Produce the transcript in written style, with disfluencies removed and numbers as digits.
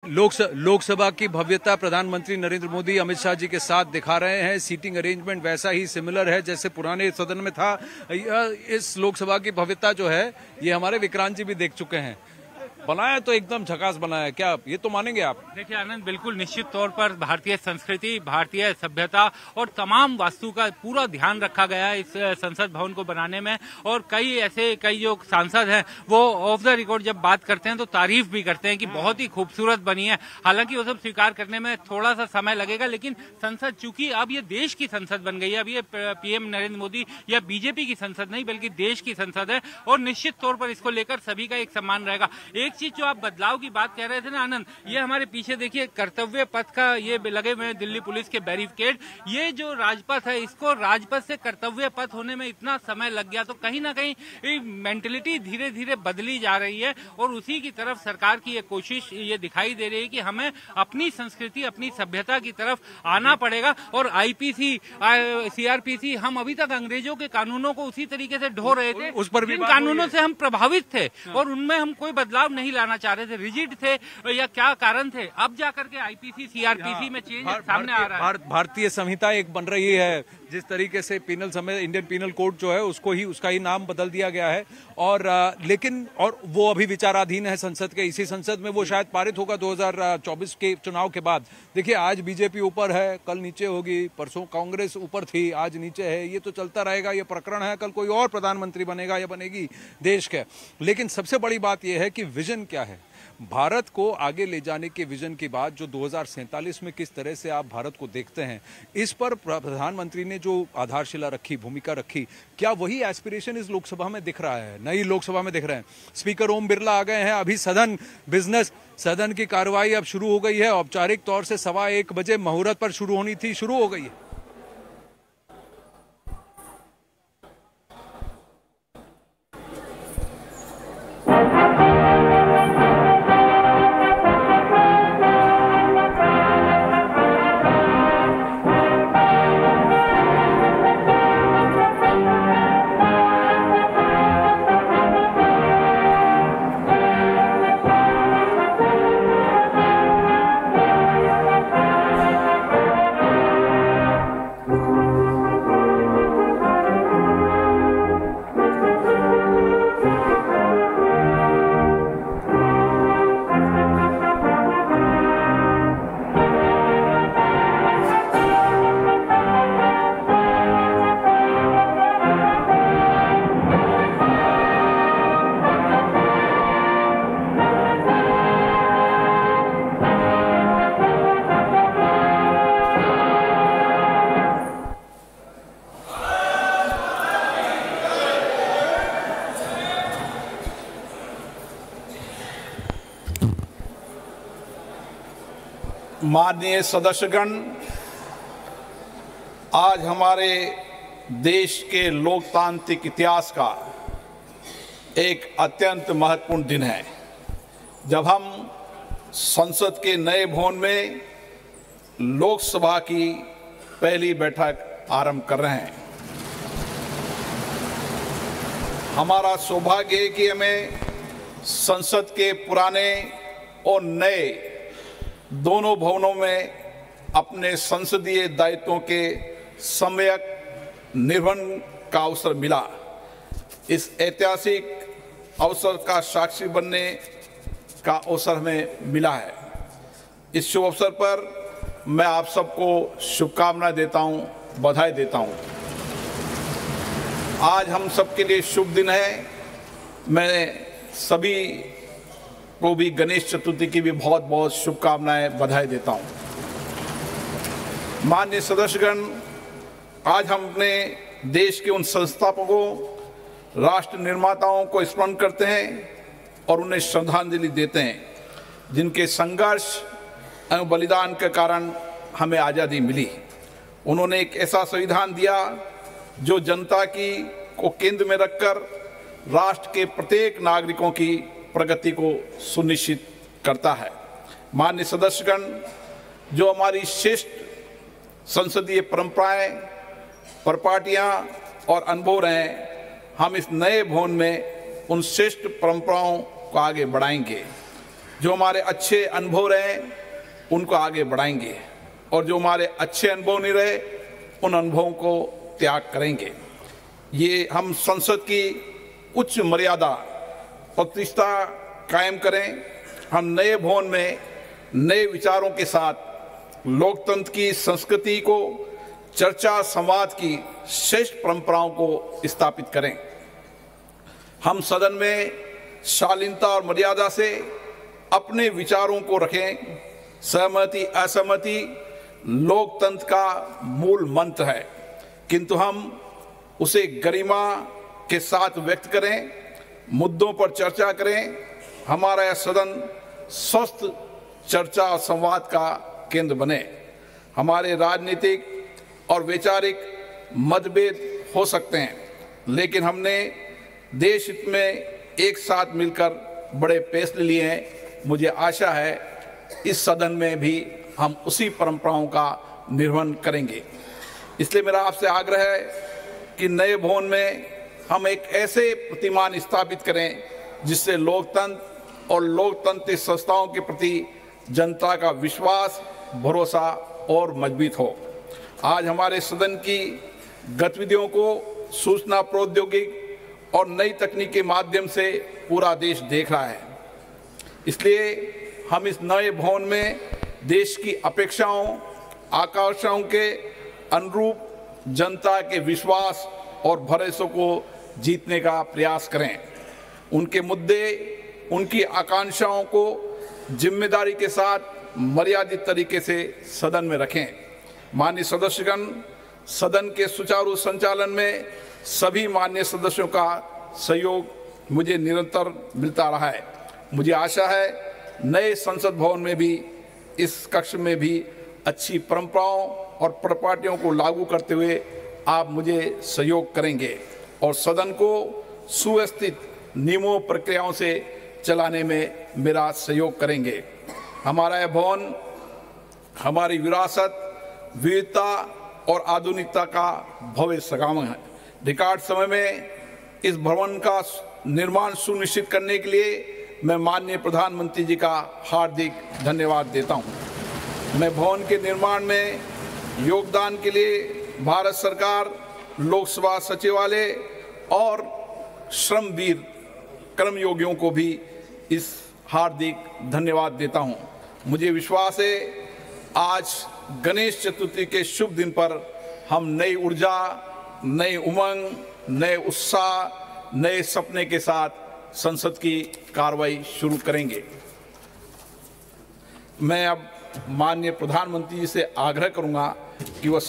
लोकसभा की भव्यता प्रधानमंत्री नरेंद्र मोदी अमित शाह जी के साथ दिखा रहे हैं। सीटिंग अरेंजमेंट वैसा ही सिमिलर है जैसे पुराने सदन में था। इस लोकसभा की भव्यता जो है ये हमारे विक्रांत जी भी देख चुके हैं। बनाया तो एकदम झकास बनाया, क्या ये तो मानेंगे आप? देखिए आनंद, बिल्कुल निश्चित तौर पर भारतीय संस्कृति, भारतीय सभ्यता और तमाम वास्तु का पूरा ध्यान रखा गया है इस संसद भवन को बनाने में। और कई जो सांसद हैं वो ऑफ द रिकॉर्ड जब बात करते हैं तो तारीफ भी करते हैं कि बहुत ही खूबसूरत बनी है। हालांकि वो सब स्वीकार करने में थोड़ा सा समय लगेगा, लेकिन संसद चूंकि अब ये देश की संसद बन गई है, अब ये पीएम नरेंद्र मोदी या बीजेपी की संसद नहीं बल्कि देश की संसद है, और निश्चित तौर पर इसको लेकर सभी का एक सम्मान रहेगा। एक चीज जो आप बदलाव की बात कह रहे थे ना आनंद, ये हमारे पीछे देखिए कर्तव्य पथ का ये लगे हुए दिल्ली पुलिस के बैरिकेड। ये जो राजपथ है, इसको राजपथ से कर्तव्य पथ होने में इतना समय लग गया, तो कहीं ना कहीं मेंटलिटी धीरे धीरे बदली जा रही है और उसी की तरफ सरकार की ये कोशिश ये दिखाई दे रही है कि हमें अपनी संस्कृति, अपनी सभ्यता की तरफ आना पड़ेगा। और आईपीसी, सीआरपीसी, हम अभी तक अंग्रेजों के कानूनों को उसी तरीके से ढो रहे थे, उस पर भी जिन कानूनों से हम प्रभावित थे और उनमें हम कोई बदलाव नहीं लाना चाह रहे थे, रिजिड थे या क्या कारण थे। अब जाकर के आईपीसी सीआरपीसी में चेंज सामने आ रहा है। भारतीय संहिता एक बन रही है, जिस तरीके से पीनल समय इंडियन पीनल कोड जो है उसका ही नाम बदल दिया गया है। और लेकिन वो अभी विचाराधीन है संसद के, इसी संसद में वो शायद पारित होगा 2024 के चुनाव के बाद। देखिए आज बीजेपी ऊपर है, कल नीचे होगी, परसों कांग्रेस ऊपर थी, आज नीचे है। ये तो चलता रहेगा, ये प्रकरण है। कल कोई और प्रधानमंत्री बनेगा या बनेगी देश के। लेकिन सबसे बड़ी बात यह है कि विजन क्या है, भारत को आगे ले जाने के विजन की बात जो 2047 में किस तरह से आप भारत को देखते हैं, इस पर प्रधानमंत्री ने जो आधारशिला रखी, भूमिका रखी, क्या वही एस्पिरेशन इस लोकसभा में दिख रहा है? नई लोकसभा में दिख रहे हैं। स्पीकर ओम बिरला आ गए हैं। अभी सदन की कार्रवाई अब शुरू हो गई है। औपचारिक तौर से 1:15 बजे मुहूर्त पर शुरू होनी थी, शुरू हो गई है। माननीय सदस्यगण, आज हमारे देश के लोकतांत्रिक इतिहास का एक अत्यंत महत्वपूर्ण दिन है, जब हम संसद के नए भवन में लोकसभा की पहली बैठक आरंभ कर रहे हैं। हमारा सौभाग्य है कि हमें संसद के पुराने और नए दोनों भवनों में अपने संसदीय दायित्वों के सम्यक निर्वहन का अवसर मिला। इस ऐतिहासिक अवसर का साक्षी बनने का अवसर हमें मिला है। इस शुभ अवसर पर मैं आप सबको शुभकामनाएं देता हूं, बधाई देता हूं। आज हम सबके लिए शुभ दिन है। मैं सभी को भी गणेश चतुर्थी की भी बहुत बहुत शुभकामनाएं, बधाई देता हूं। माननीय सदस्यगण, आज हम अपने देश के उन संस्थापकों, राष्ट्र निर्माताओं को स्मरण करते हैं और उन्हें श्रद्धांजलि देते हैं, जिनके संघर्ष एवं बलिदान के कारण हमें आज़ादी मिली। उन्होंने एक ऐसा संविधान दिया जो जनता को केंद्र में रखकर राष्ट्र के प्रत्येक नागरिकों की प्रगति को सुनिश्चित करता है। माननीय सदस्यगण, जो हमारी श्रेष्ठ संसदीय परंपराएं, परिपाटियां और अनुभव रहे, हम इस नए भवन में उन श्रेष्ठ परंपराओं को आगे बढ़ाएंगे। जो हमारे अच्छे अनुभव रहे उनको आगे बढ़ाएंगे और जो हमारे अच्छे अनुभव नहीं रहे उन अनुभवों को त्याग करेंगे। ये हम संसद की उच्च मर्यादा प्रतिष्ठा कायम करें। हम नए भवन में नए विचारों के साथ लोकतंत्र की संस्कृति को, चर्चा संवाद की श्रेष्ठ परंपराओं को स्थापित करें। हम सदन में शालीनता और मर्यादा से अपने विचारों को रखें। सहमति असहमति लोकतंत्र का मूल मंत्र है, किंतु हम उसे गरिमा के साथ व्यक्त करें, मुद्दों पर चर्चा करें। हमारा यह सदन स्वस्थ चर्चा और संवाद का केंद्र बने। हमारे राजनीतिक और वैचारिक मतभेद हो सकते हैं, लेकिन हमने देश हित में एक साथ मिलकर बड़े फैसले लिए हैं। मुझे आशा है इस सदन में भी हम उसी परंपराओं का निर्वहन करेंगे। इसलिए मेरा आपसे आग्रह है कि नए भवन में हम एक ऐसे प्रतिमान स्थापित करें जिससे लोकतंत्र और लोकतांत्रिक संस्थाओं के प्रति जनता का विश्वास, भरोसा और मजबूत हो। आज हमारे सदन की गतिविधियों को सूचना प्रौद्योगिकी और नई तकनीक के माध्यम से पूरा देश देख रहा है। इसलिए हम इस नए भवन में देश की अपेक्षाओं, आकांक्षाओं के अनुरूप जनता के विश्वास और भरोसे को जीतने का प्रयास करें। उनके मुद्दे, उनकी आकांक्षाओं को जिम्मेदारी के साथ मर्यादित तरीके से सदन में रखें। माननीय सदस्यगण, सदन के सुचारू संचालन में सभी माननीय सदस्यों का सहयोग मुझे निरंतर मिलता रहा है। मुझे आशा है नए संसद भवन में भी, इस कक्ष में भी अच्छी परंपराओं और परिपाटियों को लागू करते हुए आप मुझे सहयोग करेंगे और सदन को सुव्यवस्थित नियमों प्रक्रियाओं से चलाने में मेरा सहयोग करेंगे। हमारा यह भवन हमारी विरासत, विविधता और आधुनिकता का भव्य संगम है। रिकॉर्ड समय में इस भवन का निर्माण सुनिश्चित करने के लिए मैं माननीय प्रधानमंत्री जी का हार्दिक धन्यवाद देता हूं। मैं भवन के निर्माण में योगदान के लिए भारत सरकार, लोकसभा सचिवालय और श्रमवीर कर्मयोगियों को भी इस हार्दिक धन्यवाद देता हूं। मुझे विश्वास है आज गणेश चतुर्थी के शुभ दिन पर हम नई ऊर्जा, नई उमंग, नए उत्साह, नए सपने के साथ संसद की कार्रवाई शुरू करेंगे। मैं अब माननीय प्रधानमंत्री जी से आग्रह करूंगा कि वह